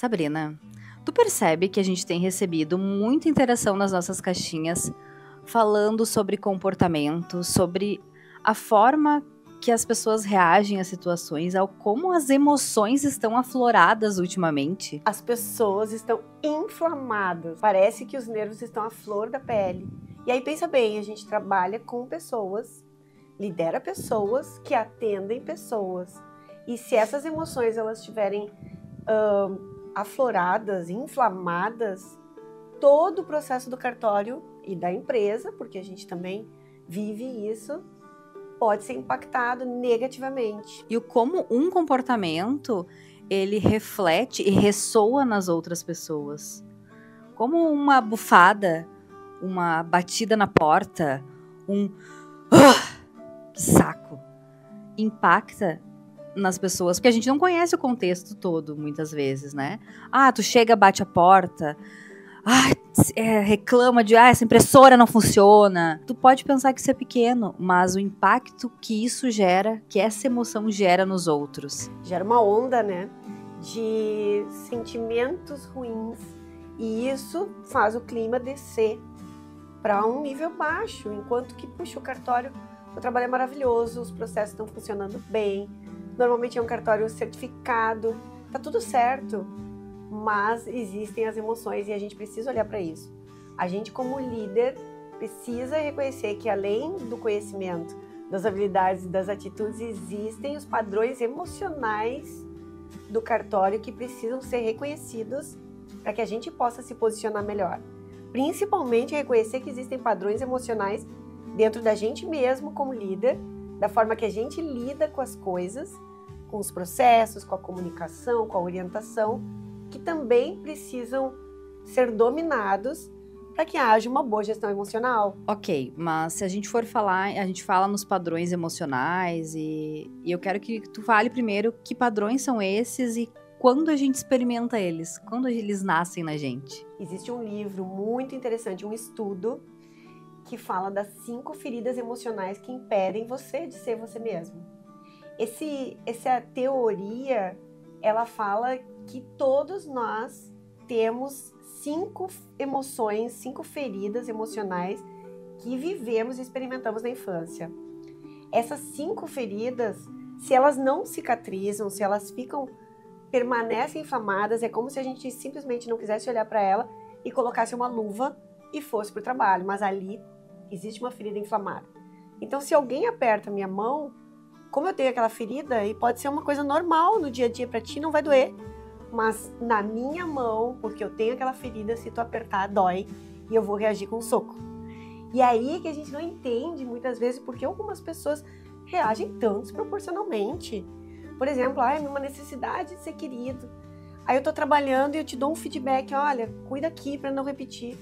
Sabrina, tu percebe que a gente tem recebido muita interação nas nossas caixinhas falando sobre comportamento, sobre a forma que as pessoas reagem às situações, ao como as emoções estão afloradas ultimamente? As pessoas estão inflamadas. Parece que os nervos estão à flor da pele. E aí pensa bem, a gente trabalha com pessoas, lidera pessoas que atendem pessoas. E se essas emoções elas estiverem afloradas, inflamadas, todo o processo do cartório e da empresa, porque a gente também vive isso, pode ser impactado negativamente. E o como um comportamento, ele reflete e ressoa nas outras pessoas. Como uma bufada, uma batida na porta, que saco, impacta nas pessoas, porque a gente não conhece o contexto todo, muitas vezes, né? Tu chega, bate a porta, reclama de, essa impressora não funciona. Tu pode pensar que isso é pequeno, mas o impacto que isso gera, que essa emoção gera nos outros. Gera uma onda, né, de sentimentos ruins, e isso faz o clima descer para um nível baixo, enquanto que, puxa, o cartório, o trabalho é maravilhoso, os processos estão funcionando bem, normalmente é um cartório certificado, tá tudo certo, mas existem as emoções e a gente precisa olhar para isso. A gente, como líder, precisa reconhecer que, além do conhecimento, das habilidades e das atitudes, existem os padrões emocionais do cartório que precisam ser reconhecidos para que a gente possa se posicionar melhor. Principalmente reconhecer que existem padrões emocionais dentro da gente mesmo como líder, da forma que a gente lida com as coisas, com os processos, com a comunicação, com a orientação, que também precisam ser dominados para que haja uma boa gestão emocional. Ok, mas se a gente for falar, a gente fala nos padrões emocionais e eu quero que tu fale primeiro que padrões são esses e quando a gente experimenta eles, quando eles nascem na gente. Existe um livro muito interessante, um estudo, que fala das 5 feridas emocionais que impedem você de ser você mesmo. Essa teoria, ela fala que todos nós temos 5 emoções, 5 feridas emocionais que vivemos e experimentamos na infância. Essas 5 feridas, se elas não cicatrizam, se elas permanecem inflamadas, é como se a gente simplesmente não quisesse olhar para ela e colocasse uma luva e fosse para o trabalho, mas ali existe uma ferida inflamada. Então, se alguém aperta a minha mão, como eu tenho aquela ferida, e pode ser uma coisa normal no dia a dia para ti, não vai doer, mas na minha mão, porque eu tenho aquela ferida, se tu apertar, dói, e eu vou reagir com um soco. E aí que a gente não entende, muitas vezes, porque algumas pessoas reagem tão desproporcionalmente. Por exemplo, é uma necessidade de ser querido. Aí eu tô trabalhando e eu te dou um feedback, olha, cuida aqui para não repetir.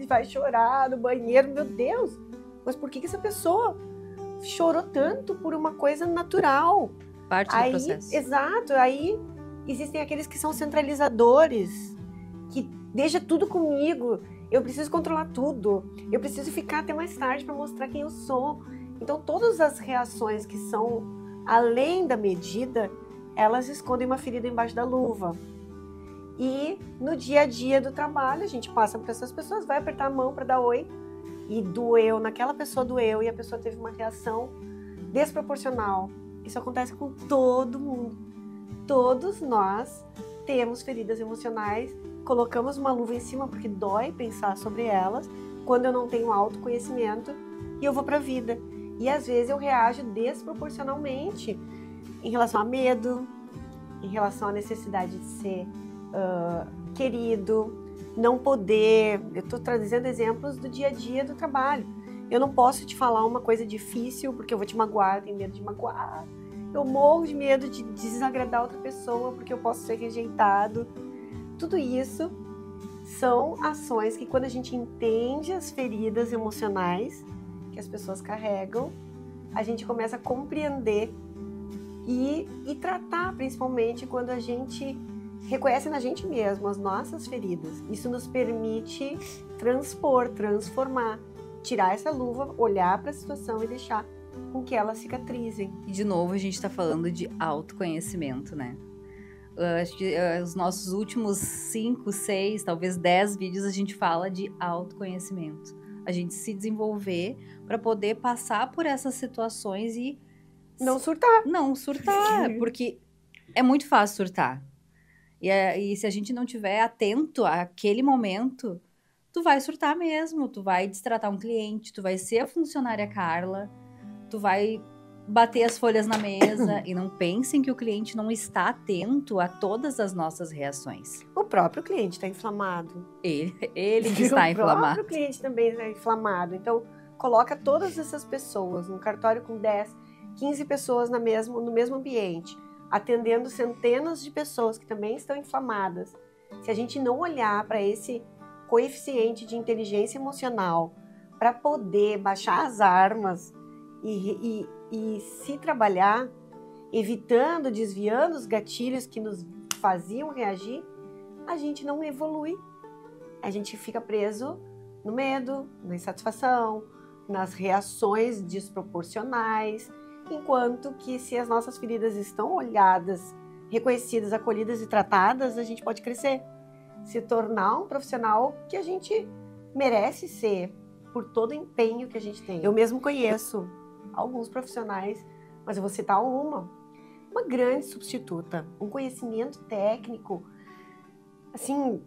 Vai chorar no banheiro, meu Deus! Mas por que essa pessoa chorou tanto por uma coisa natural? Parte do processo. Exato, aí existem aqueles que são centralizadores, que deixa tudo comigo, eu preciso controlar tudo, eu preciso ficar até mais tarde para mostrar quem eu sou. Então todas as reações que são além da medida, elas escondem uma ferida embaixo da luva. E no dia a dia do trabalho, a gente passa por essas pessoas, vai apertar a mão para dar oi, e doeu, naquela pessoa doeu, e a pessoa teve uma reação desproporcional. Isso acontece com todo mundo. Todos nós temos feridas emocionais, colocamos uma luva em cima porque dói pensar sobre elas, quando eu não tenho autoconhecimento, e eu vou para a vida. E às vezes eu reajo desproporcionalmente em relação a medo, em relação à necessidade de ser querido, não poder. Eu estou trazendo exemplos do dia a dia do trabalho. Eu não posso te falar uma coisa difícil porque eu vou te magoar, eu tenho medo de magoar. Eu morro de medo de desagradar outra pessoa porque eu posso ser rejeitado. Tudo isso são ações que, quando a gente entende as feridas emocionais que as pessoas carregam, a gente começa a compreender e tratar, principalmente quando a gente reconhece na gente mesmo as nossas feridas. Isso nos permite transformar, tirar essa luva, olhar para a situação e deixar com que elas cicatrizem. E de novo a gente está falando de autoconhecimento, né? Acho que os nossos últimos 5, 6, talvez 10 vídeos a gente fala de autoconhecimento. A gente se desenvolver para poder passar por essas situações e Não surtar. não surtar, porque é muito fácil surtar. E se a gente não tiver atento àquele momento, tu vai surtar mesmo, tu vai destratar um cliente, tu vai ser a funcionária Carla, tu vai bater as folhas na mesa e não pensem que o cliente não está atento a todas as nossas reações. O próprio cliente está inflamado. Ele que está O inflamado. próprio cliente também está inflamado. Então, coloca todas essas pessoas num cartório com 10, 15 pessoas no mesmo ambiente, atendendo centenas de pessoas que também estão inflamadas. Se a gente não olhar para esse coeficiente de inteligência emocional para poder baixar as armas e se trabalhar, evitando, desviando os gatilhos que nos faziam reagir, a gente não evolui. A gente fica preso no medo, na insatisfação, nas reações desproporcionais, enquanto que se as nossas feridas estão olhadas, reconhecidas, acolhidas e tratadas, a gente pode crescer, se tornar um profissional que a gente merece ser, por todo o empenho que a gente tem. Eu mesmo conheço alguns profissionais, mas eu vou citar uma grande substituta, um conhecimento técnico, assim,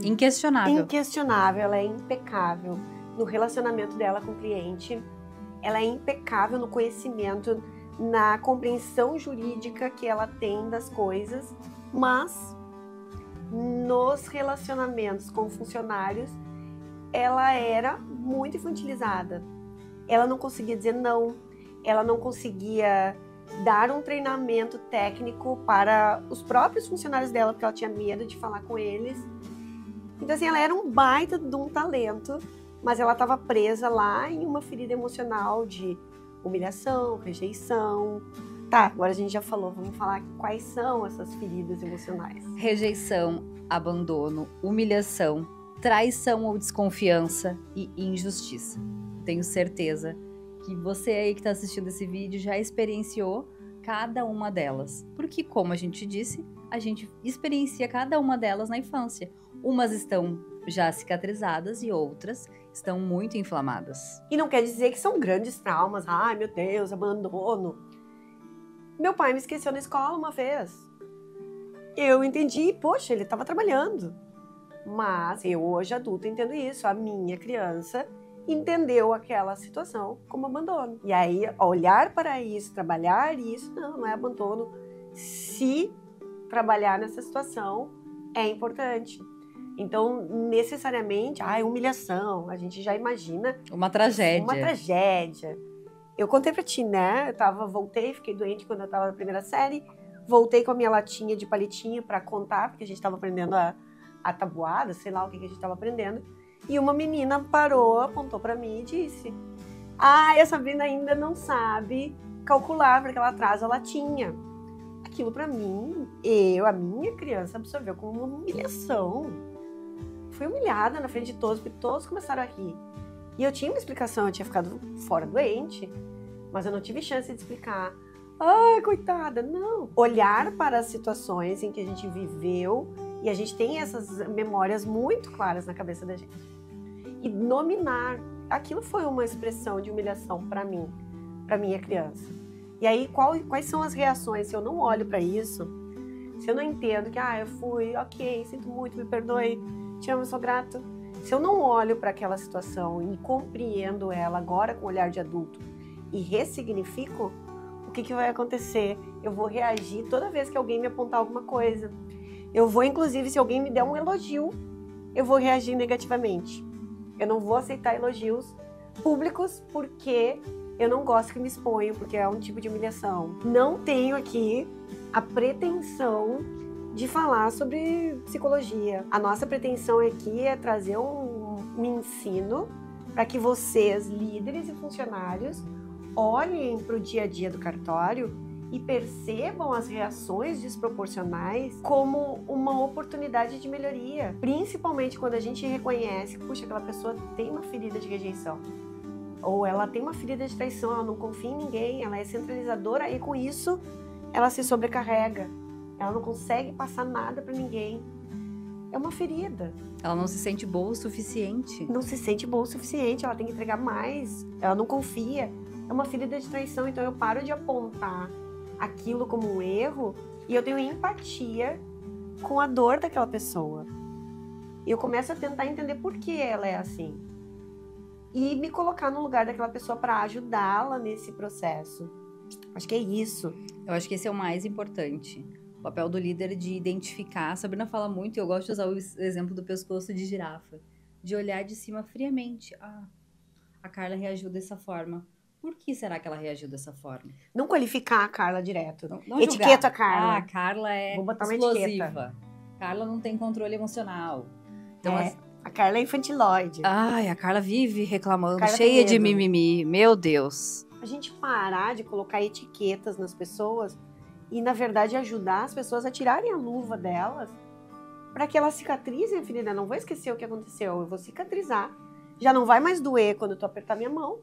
inquestionável, ela é impecável no relacionamento dela com o cliente, ela é impecável no conhecimento, na compreensão jurídica que ela tem das coisas, mas nos relacionamentos com funcionários, ela era muito infantilizada. Ela não conseguia dizer não, ela não conseguia dar um treinamento técnico para os próprios funcionários dela, porque ela tinha medo de falar com eles. Então, assim, ela era um baita de um talento, mas ela estava presa lá em uma ferida emocional de humilhação, rejeição. Tá, agora a gente já falou, vamos falar quais são essas feridas emocionais. Rejeição, abandono, humilhação, traição ou desconfiança e injustiça. Tenho certeza que você aí que está assistindo esse vídeo já experienciou cada uma delas. Porque, como a gente disse, a gente experiencia cada uma delas na infância. Umas estão já cicatrizadas e outras estão muito inflamadas. E não quer dizer que são grandes traumas. Ai, meu Deus, abandono. Meu pai me esqueceu na escola uma vez. Eu entendi, poxa, ele estava trabalhando. Mas eu, hoje adulta, entendo isso. A minha criança entendeu aquela situação como abandono. E aí, olhar para isso, trabalhar isso, não é abandono. Se trabalhar nessa situação é importante. Então, necessariamente, humilhação, a gente já imagina... Uma tragédia. Uma tragédia. Eu contei pra ti, né? Voltei, fiquei doente quando eu tava na primeira série, voltei com a minha latinha de palitinho pra contar, porque a gente tava aprendendo a tabuada, sei lá o que a gente tava aprendendo. E uma menina parou, apontou pra mim e disse: a Sabrina ainda não sabe calcular, porque ela traz a latinha. Aquilo pra mim, a minha criança absorveu como uma humilhação. Fui humilhada na frente de todos, porque todos começaram a rir. E eu tinha uma explicação, eu tinha ficado fora doente, mas eu não tive chance de explicar. Ai, coitada, não. Olhar para as situações em que a gente viveu e a gente tem essas memórias muito claras na cabeça da gente. E nominar. Aquilo foi uma expressão de humilhação para mim, para minha criança. E aí, quais são as reações? Se eu não olho para isso, se eu não entendo que, eu fui, ok, sinto muito, me perdoe, te amo, sou grato. Se eu não olho para aquela situação e compreendo ela agora com o olhar de adulto e ressignifico, o que vai acontecer? Eu vou reagir toda vez que alguém me apontar alguma coisa. Eu vou, inclusive, se alguém me der um elogio, eu vou reagir negativamente. Eu não vou aceitar elogios públicos porque eu não gosto que me exponham, porque é um tipo de humilhação. Não tenho aqui a pretensão de falar sobre psicologia. A nossa pretensão aqui é trazer um ensino para que vocês, líderes e funcionários, olhem para o dia a dia do cartório e percebam as reações desproporcionais como uma oportunidade de melhoria. Principalmente quando a gente reconhece que, puxa, aquela pessoa tem uma ferida de rejeição. Ou ela tem uma ferida de traição, ela não confia em ninguém, ela é centralizadora e com isso ela se sobrecarrega. ela não consegue passar nada para ninguém. É uma ferida. Ela não se sente boa o suficiente. Não se sente boa o suficiente, ela tem que entregar mais, ela não confia. É uma ferida de traição, então eu paro de apontar aquilo como um erro e eu tenho empatia com a dor daquela pessoa. E eu começo a tentar entender por que ela é assim. E me colocar no lugar daquela pessoa para ajudá-la nesse processo. Acho que é isso. Eu acho que esse é o mais importante. O papel do líder de identificar. A Sabrina fala muito, e eu gosto de usar o exemplo do pescoço de girafa. De olhar de cima friamente. Ah, a Carla reagiu dessa forma. Por que será que ela reagiu dessa forma? Não qualificar a Carla direto. Não etiqueta julgar. a Carla. Ah, a Carla é Vou botar uma explosiva. etiqueta. Carla não tem controle emocional. Então, a Carla é infantiloide. Ai, a Carla vive reclamando, Carla cheia tem de medo. mimimi. Meu Deus. A gente parar de colocar etiquetas nas pessoas e, na verdade, ajudar as pessoas a tirarem a luva delas para que elas cicatrizem a ferida. Eu não vou esquecer o que aconteceu, eu vou cicatrizar. Já não vai mais doer quando tu apertar minha mão,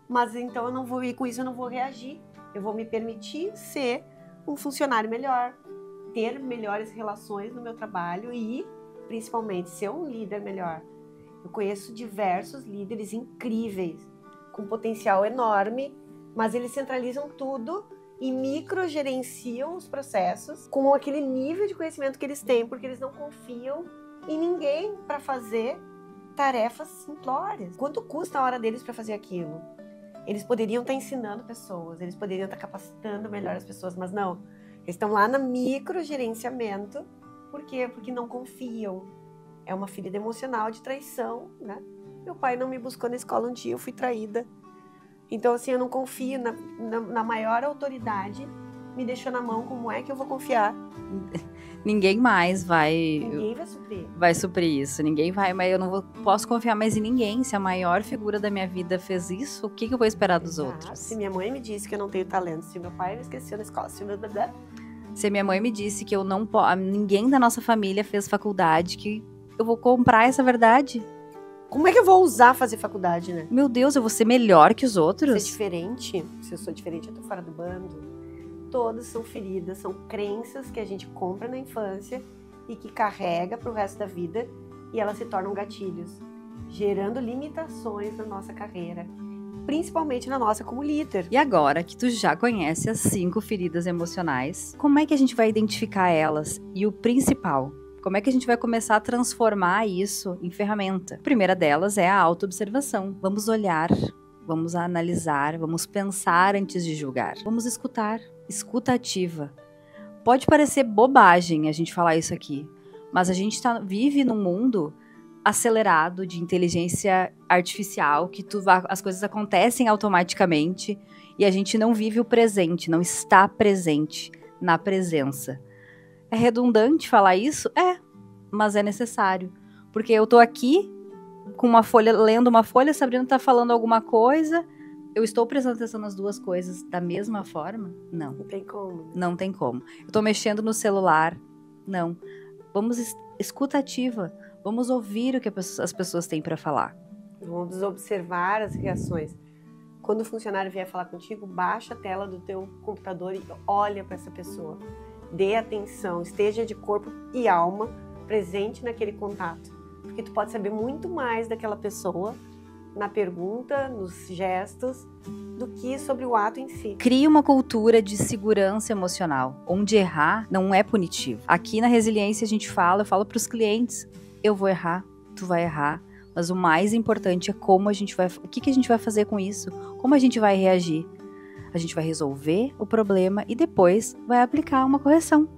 mas então eu não vou ir com isso, eu não vou reagir. Eu vou me permitir ser um funcionário melhor, ter melhores relações no meu trabalho e, principalmente, ser um líder melhor. Eu conheço diversos líderes incríveis, com potencial enorme, mas eles centralizam tudo e microgerenciam os processos com aquele nível de conhecimento que eles têm, porque eles não confiam em ninguém para fazer tarefas simplórias. Quanto custa a hora deles para fazer aquilo? Eles poderiam estar ensinando pessoas, eles poderiam estar capacitando melhor as pessoas, mas não. Eles estão lá no microgerenciamento. Por quê? Porque não confiam. É uma ferida emocional de traição, né? Meu pai não me buscou na escola um dia, eu fui traída. Então, assim, eu não confio na maior autoridade, me deixou na mão, como é que eu vou confiar? Ninguém mais Ninguém vai suprir isso. Ninguém vai, mas eu não posso confiar mais em ninguém. Se a maior figura da minha vida fez isso, o que eu vou esperar dos outros? Se minha mãe me disse que eu não tenho talento, se meu pai me esqueceu na escola, se minha mãe me disse que eu não posso, ninguém da nossa família fez faculdade, que eu vou comprar essa verdade. Como é que eu vou ousar fazer faculdade, né? Meu Deus, eu vou ser melhor que os outros? Ser diferente. Se eu sou diferente, eu tô fora do bando. Todas são feridas, são crenças que a gente compra na infância e que carrega pro resto da vida e elas se tornam gatilhos, gerando limitações na nossa carreira, principalmente na nossa como líder. E agora que tu já conhece as 5 feridas emocionais, como é que a gente vai identificar elas? E o principal, como é que a gente vai começar a transformar isso em ferramenta? A primeira delas é a autoobservação. Vamos olhar, vamos analisar, vamos pensar antes de julgar. Vamos escutar. Escuta ativa. Pode parecer bobagem a gente falar isso aqui, mas a gente vive num mundo acelerado de inteligência artificial, que as coisas acontecem automaticamente e a gente não vive o presente, não está presente na presença. É redundante falar isso? É, mas é necessário. Porque eu tô aqui com uma folha, lendo uma folha, a Sabrina tá falando alguma coisa, eu estou prestando atenção nas duas coisas da mesma forma? Não. Não tem como. Não tem como. Eu tô mexendo no celular? Não. Vamos escuta ativa. Vamos ouvir o que as pessoas têm para falar. Vamos observar as reações. Quando o funcionário vier falar contigo, baixa a tela do teu computador e olha para essa pessoa. Dê atenção, esteja de corpo e alma presente naquele contato. Porque tu pode saber muito mais daquela pessoa na pergunta, nos gestos, do que sobre o ato em si. Crie uma cultura de segurança emocional, onde errar não é punitivo. Aqui na Resiliência eu falo para os clientes, eu vou errar, tu vai errar, mas o mais importante é o que a gente vai fazer com isso, como a gente vai reagir. A gente vai resolver o problema e depois vai aplicar uma correção,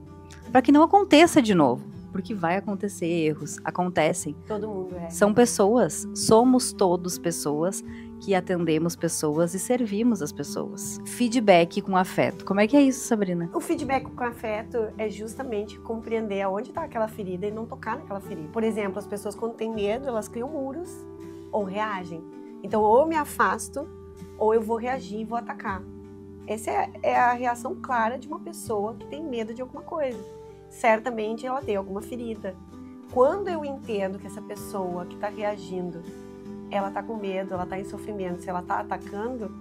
para que não aconteça de novo, porque vai acontecer erros, acontecem. Todo mundo é. São pessoas, somos todos pessoas que atendemos pessoas e servimos as pessoas. Feedback com afeto. Como é que é isso, Sabrina? O feedback com afeto é justamente compreender aonde está aquela ferida e não tocar naquela ferida. Por exemplo, as pessoas quando têm medo, elas criam muros ou reagem. Então, ou eu me afasto, ou eu vou reagir e vou atacar. Essa é a reação clara de uma pessoa que tem medo de alguma coisa. Certamente ela tem alguma ferida. Quando eu entendo que essa pessoa que está reagindo, ela está com medo, ela está em sofrimento, se ela está atacando,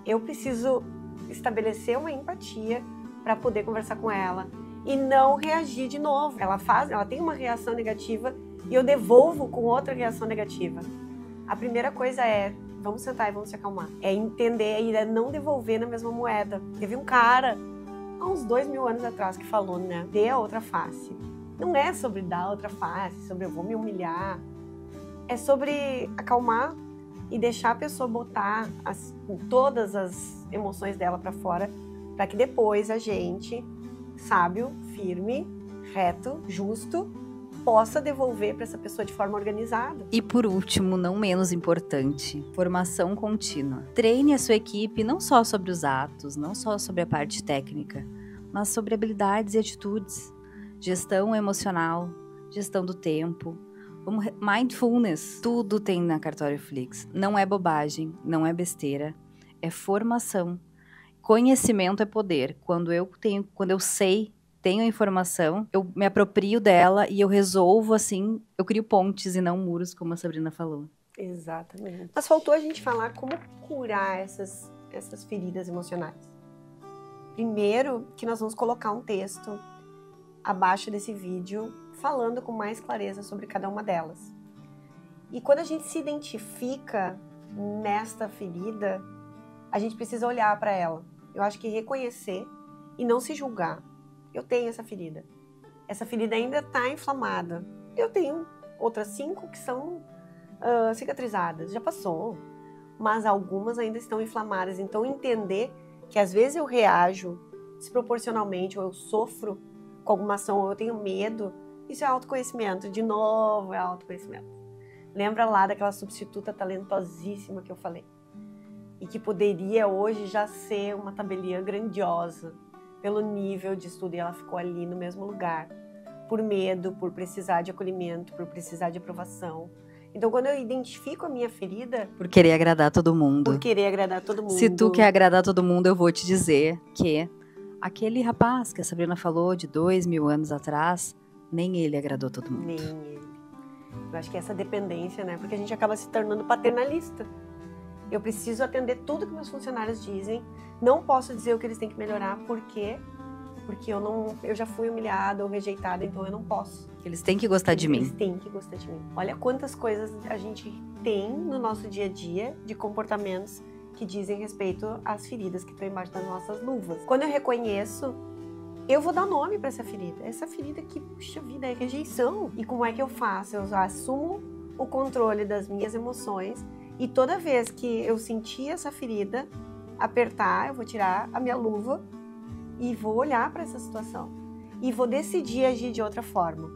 eu preciso estabelecer uma empatia para poder conversar com ela, e não reagir de novo. Ela tem uma reação negativa e eu devolvo com outra reação negativa. A primeira coisa é, vamos sentar e vamos se acalmar. É entender e é não devolver na mesma moeda. Teve um cara, há uns 2000 anos atrás, que falou, né? Dê a outra face. Não é sobre dar a outra face, sobre eu vou me humilhar. É sobre acalmar e deixar a pessoa botar todas as emoções dela pra fora, para que depois a gente, sábio, firme, reto, justo, possa devolver para essa pessoa de forma organizada. E por último, não menos importante, formação contínua. Treine a sua equipe não só sobre os atos, não só sobre a parte técnica, mas sobre habilidades e atitudes, gestão emocional, gestão do tempo, mindfulness. Tudo tem na Cartório Flix. Não é bobagem, não é besteira, é formação. Conhecimento é poder. Quando eu sei, tenho a informação, eu me aproprio dela e eu resolvo assim, eu crio pontes e não muros, como a Sabrina falou. Exatamente. Mas faltou a gente falar como curar essas feridas emocionais. Primeiro, que nós vamos colocar um texto abaixo desse vídeo, falando com mais clareza sobre cada uma delas. E quando a gente se identifica nesta ferida, a gente precisa olhar para ela. Eu acho que reconhecer e não se julgar. Eu tenho essa ferida. Essa ferida ainda está inflamada. Eu tenho outras 5 que são cicatrizadas. Já passou. Mas algumas ainda estão inflamadas. Então, entender que às vezes eu reajo desproporcionalmente, ou eu sofro com alguma ação, ou eu tenho medo, isso é autoconhecimento. De novo, é autoconhecimento. Lembra lá daquela substituta talentosíssima que eu falei? E que poderia hoje já ser uma tabeliã grandiosa pelo nível de estudo, e ela ficou ali no mesmo lugar, por medo, por precisar de acolhimento, por precisar de aprovação. Então, quando eu identifico a minha ferida... Por querer agradar todo mundo. Por querer agradar todo mundo. Se tu quer agradar todo mundo, eu vou te dizer que aquele rapaz que a Sabrina falou de 2000 anos atrás, nem ele agradou todo mundo. Nem ele. Eu acho que essa dependência, né? Porque a gente acaba se tornando paternalista. Eu preciso atender tudo que meus funcionários dizem. Não posso dizer o que eles têm que melhorar. Por quê? Porque eu já fui humilhada ou rejeitada, então eu não posso. Eles têm que gostar de mim. Eles têm que gostar de mim. Olha quantas coisas a gente tem no nosso dia a dia de comportamentos que dizem respeito às feridas que estão embaixo das nossas luvas. Quando eu reconheço, eu vou dar nome para essa ferida. Essa ferida que, puxa vida, é rejeição. E como é que eu faço? Eu assumo o controle das minhas emoções. E toda vez que eu sentir essa ferida apertar, eu vou tirar a minha luva e vou olhar para essa situação. E vou decidir agir de outra forma.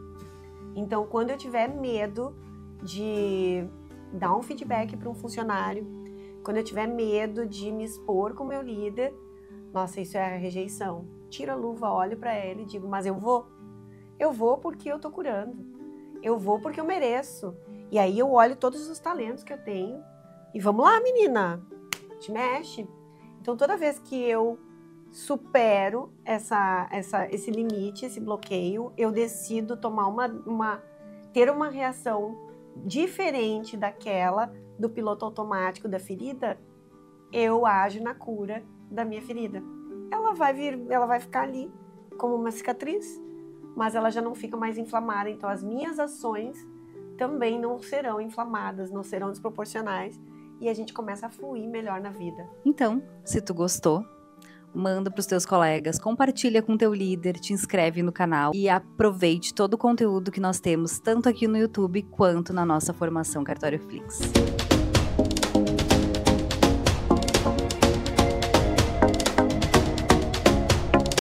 Então, quando eu tiver medo de dar um feedback para um funcionário, quando eu tiver medo de me expor com o meu líder, nossa, isso é rejeição. Tiro a luva, olho para ele e digo, mas eu vou. Eu vou porque eu tô curando. Eu vou porque eu mereço. E aí eu olho todos os talentos que eu tenho e vamos lá, menina, te mexe. Então, toda vez que eu supero esse limite, esse bloqueio, eu decido tomar ter uma reação diferente daquela do piloto automático da ferida, eu ajo na cura da minha ferida. Ela vai ficar ali como uma cicatriz, mas ela já não fica mais inflamada. Então, as minhas ações também não serão inflamadas, não serão desproporcionais, e a gente começa a fluir melhor na vida. Então, se tu gostou, manda para os teus colegas, compartilha com teu líder, te inscreve no canal e aproveite todo o conteúdo que nós temos, tanto aqui no YouTube quanto na nossa formação Cartório Flix.